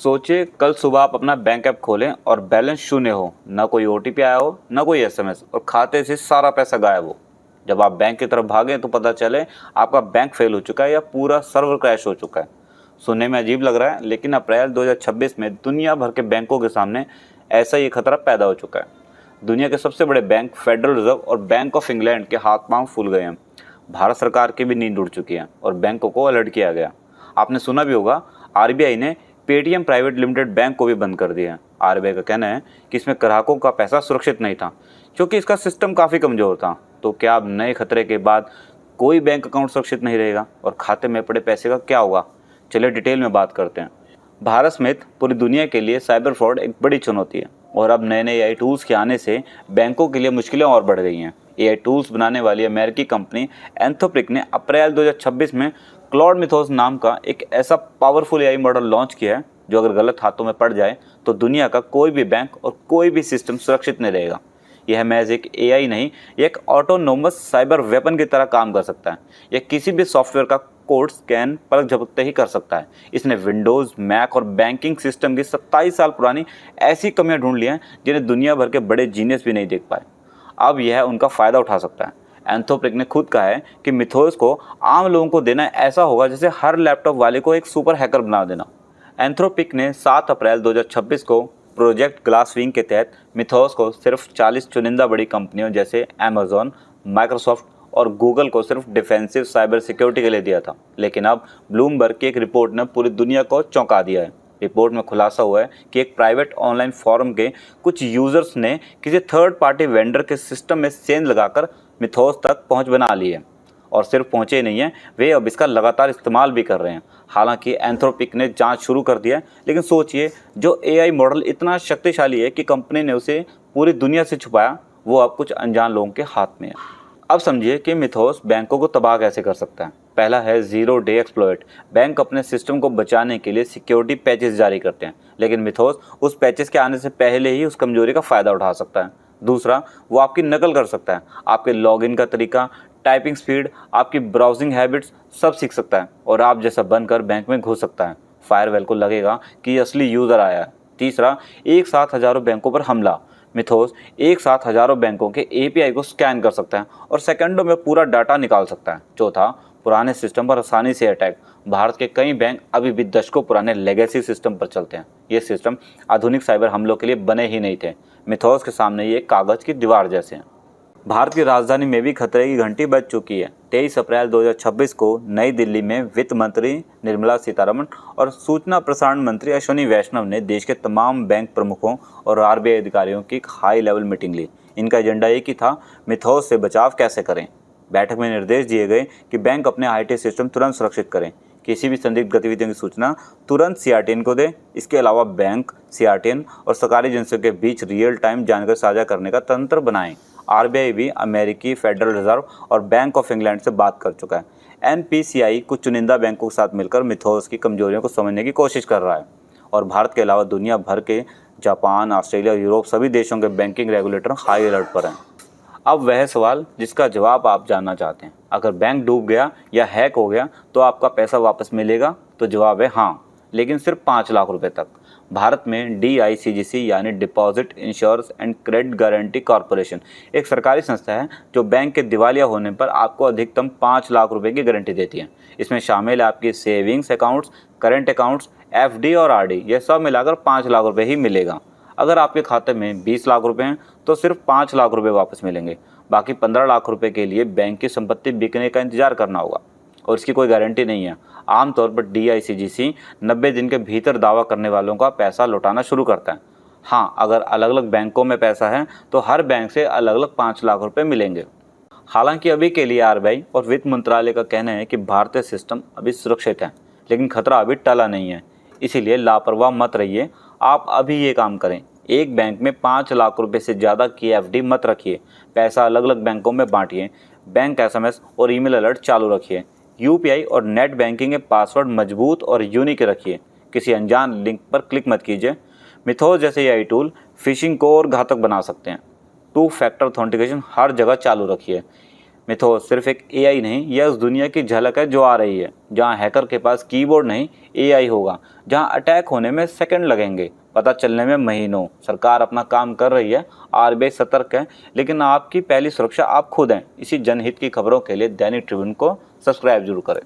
सोचिए कल सुबह आप अपना बैंक ऐप खोलें और बैलेंस शून्य हो, ना कोई ओटीपी आया हो, ना कोई एसएमएस, और खाते से सारा पैसा गायब हो। जब आप बैंक की तरफ भागें तो पता चले आपका बैंक फेल हो चुका है या पूरा सर्वर क्रैश हो चुका है। सुनने में अजीब लग रहा है, लेकिन अप्रैल 2026 में दुनिया भर के बैंकों के सामने ऐसा ही खतरा पैदा हो चुका है। दुनिया के सबसे बड़े बैंक फेडरल रिजर्व और बैंक ऑफ इंग्लैंड के हाथ पांव फूल गए हैं। भारत सरकार की भी नींद उड़ चुकी है और बैंकों को अलर्ट किया गया। आपने सुना भी होगा, आरबीआई ने पेटीएम प्राइवेट लिमिटेड बैंक को भी बंद कर दिया है। आरबीआई का कहना है कि इसमें ग्राहकों का पैसा सुरक्षित नहीं था क्योंकि इसका सिस्टम काफ़ी कमज़ोर था। तो क्या अब नए खतरे के बाद कोई बैंक अकाउंट सुरक्षित नहीं रहेगा और खाते में पड़े पैसे का क्या होगा? चलिए डिटेल में बात करते हैं। भारत समेत पूरी दुनिया के लिए साइबर फ्रॉड एक बड़ी चुनौती है और अब नए नए एआई टूल्स के आने से बैंकों के लिए मुश्किलें और बढ़ गई हैं। एआई टूल्स बनाने वाली अमेरिकी कंपनी एंथ्रोपिक ने अप्रैल 2026 में क्लॉड मिथोस नाम का एक ऐसा पावरफुल एआई मॉडल लॉन्च किया है जो अगर गलत हाथों में पड़ जाए तो दुनिया का कोई भी बैंक और कोई भी सिस्टम सुरक्षित नहीं रहेगा। यह महज एक एआई नहीं, यह एक ऑटोनोमस साइबर वेपन की तरह काम कर सकता है। यह किसी भी सॉफ्टवेयर का कोड स्कैन पलक झपकते ही कर सकता है। इसने विंडोज़, मैक और बैंकिंग सिस्टम की 27 साल पुरानी ऐसी कमियां ढूंढ ली हैं जिन्हें दुनिया भर के बड़े जीनियस भी नहीं देख पाए। अब यह उनका फ़ायदा उठा सकता है। एंथ्रोपिक ने खुद कहा है कि मिथोस को आम लोगों को देना ऐसा होगा जैसे हर लैपटॉप वाले को एक सुपर हैकर बना देना। एंथ्रोपिक ने 7 अप्रैल 2026 को प्रोजेक्ट ग्लासविंग के तहत मिथोस को सिर्फ 40 चुनिंदा बड़ी कंपनियों जैसे अमेजॉन, माइक्रोसॉफ्ट और गूगल को सिर्फ डिफेंसिव साइबर सिक्योरिटी के लिए दिया था। लेकिन अब ब्लूमबर्ग की एक रिपोर्ट ने पूरी दुनिया को चौंका दिया है। रिपोर्ट में खुलासा हुआ है कि एक प्राइवेट ऑनलाइन फोरम के कुछ यूजर्स ने किसी थर्ड पार्टी वेंडर के सिस्टम में सेंध लगाकर मिथोस तक पहुंच बना ली है। और सिर्फ पहुंचे ही नहीं हैं, वे अब इसका लगातार इस्तेमाल भी कर रहे हैं। हालांकि एंथ्रोपिक ने जांच शुरू कर दिया है, लेकिन सोचिए, जो एआई मॉडल इतना शक्तिशाली है कि कंपनी ने उसे पूरी दुनिया से छुपाया, वो अब कुछ अनजान लोगों के हाथ में है। अब समझिए कि मिथोस बैंकों को तबाह कैसे कर सकता है। पहला है जीरो डे एक्सप्लॉइट। बैंक अपने सिस्टम को बचाने के लिए सिक्योरिटी पैचेस जारी करते हैं, लेकिन मिथोस उस पैचेस के आने से पहले ही उस कमजोरी का फ़ायदा उठा सकता है। दूसरा, वो आपकी नकल कर सकता है। आपके लॉगिन का तरीका, टाइपिंग स्पीड, आपकी ब्राउजिंग हैबिट्स सब सीख सकता है और आप जैसा बनकर बैंक में घुस सकता है। फायरवॉल को लगेगा कि असली यूज़र आया है। तीसरा, एक साथ हज़ारों बैंकों पर हमला। मिथोस एक साथ हज़ारों बैंकों के एपीआई को स्कैन कर सकता है और सेकंडों में पूरा डाटा निकाल सकता है। चौथा, पुराने सिस्टम पर आसानी से अटैक। भारत के कई बैंक अभी भी दशकों पुराने लेगेसी सिस्टम पर चलते हैं। ये सिस्टम आधुनिक साइबर हमलों के लिए बने ही नहीं थे। मिथोस के सामने ये कागज़ की दीवार जैसे हैं। भारत की राजधानी में भी खतरे की घंटी बज चुकी है। 23 अप्रैल 2026 को नई दिल्ली में वित्त मंत्री निर्मला सीतारमण और सूचना प्रसारण मंत्री अश्विनी वैष्णव ने देश के तमाम बैंक प्रमुखों और आरबीआई अधिकारियों की एक हाई लेवल मीटिंग ली। इनका एजेंडा एक ही था, मिथोस से बचाव कैसे करें। बैठक में निर्देश दिए गए कि बैंक अपने आईटी सिस्टम तुरंत सुरक्षित करें, किसी भी संदिग्ध गतिविधियों की सूचना तुरंत सीआरटीएन को दें। इसके अलावा बैंक, सीआरटीएन और सरकारी एजेंसियों के बीच रियल टाइम जानकारी साझा करने का तंत्र बनाएं। आरबीआई भी अमेरिकी फेडरल रिजर्व और बैंक ऑफ इंग्लैंड से बात कर चुका है। एनपीसीआई कुछ चुनिंदा बैंकों के साथ मिलकर मिथोस की कमजोरियों को समझने की कोशिश कर रहा है। और भारत के अलावा दुनिया भर के जापान, ऑस्ट्रेलिया, यूरोप सभी देशों के बैंकिंग रेगुलेटर हाई अलर्ट पर हैं। अब वह सवाल जिसका जवाब आप जानना चाहते हैं, अगर बैंक डूब गया या हैक हो गया तो आपका पैसा वापस मिलेगा? तो जवाब है हाँ, लेकिन सिर्फ 5 लाख रुपए तक। भारत में डीआईसीजीसी यानी deposit insurance and credit guarantee corporation एक सरकारी संस्था है जो बैंक के दिवालिया होने पर आपको अधिकतम 5 लाख रुपए की गारंटी देती है। इसमें शामिल है आपकी savings accounts, current accounts, FD और आरडी, यह सब मिलाकर 5 लाख रुपए ही मिलेगा। अगर आपके खाते में 20 लाख रुपए हैं तो सिर्फ 5 लाख रुपए वापस मिलेंगे। बाकी 15 लाख रुपए के लिए बैंक की संपत्ति बिकने का इंतजार करना होगा और इसकी कोई गारंटी नहीं है। आमतौर पर डीआईसीजीसी 90 दिन के भीतर दावा करने वालों का पैसा लौटाना शुरू करता है। हाँ, अगर अलग अलग बैंकों में पैसा है तो हर बैंक से अलग अलग 5 लाख रुपए मिलेंगे। हालांकि अभी के लिए आरबीआई और वित्त मंत्रालय का कहना है कि भारतीय सिस्टम अभी सुरक्षित है, लेकिन खतरा अभी टला नहीं है। इसीलिए लापरवाह मत रहिए। आप अभी ये काम करें, एक बैंक में 5 लाख रुपए से ज़्यादा की एफडी मत रखिए। पैसा अलग अलग बैंकों में बांटिए। बैंक एसएमएस और ईमेल अलर्ट चालू रखिए। यूपीआई और नेट बैंकिंग के पासवर्ड मजबूत और यूनिक रखिए। किसी अनजान लिंक पर क्लिक मत कीजिए। मिथोस जैसे एआई टूल फिशिंग को और घातक बना सकते हैं। 2 फैक्टर ऑथेंटिकेशन हर जगह चालू रखिए। मिथोस सिर्फ एक एआई नहीं, यह उस दुनिया की झलक है जो आ रही है, जहां हैकर के पास कीबोर्ड नहीं एआई होगा, जहां अटैक होने में सेकंड लगेंगे, पता चलने में महीनों। सरकार अपना काम कर रही है, आरबीआई सतर्क है, लेकिन आपकी पहली सुरक्षा आप खुद हैं। इसी जनहित की खबरों के लिए दैनिक ट्रिब्यून को सब्सक्राइब जरूर करें।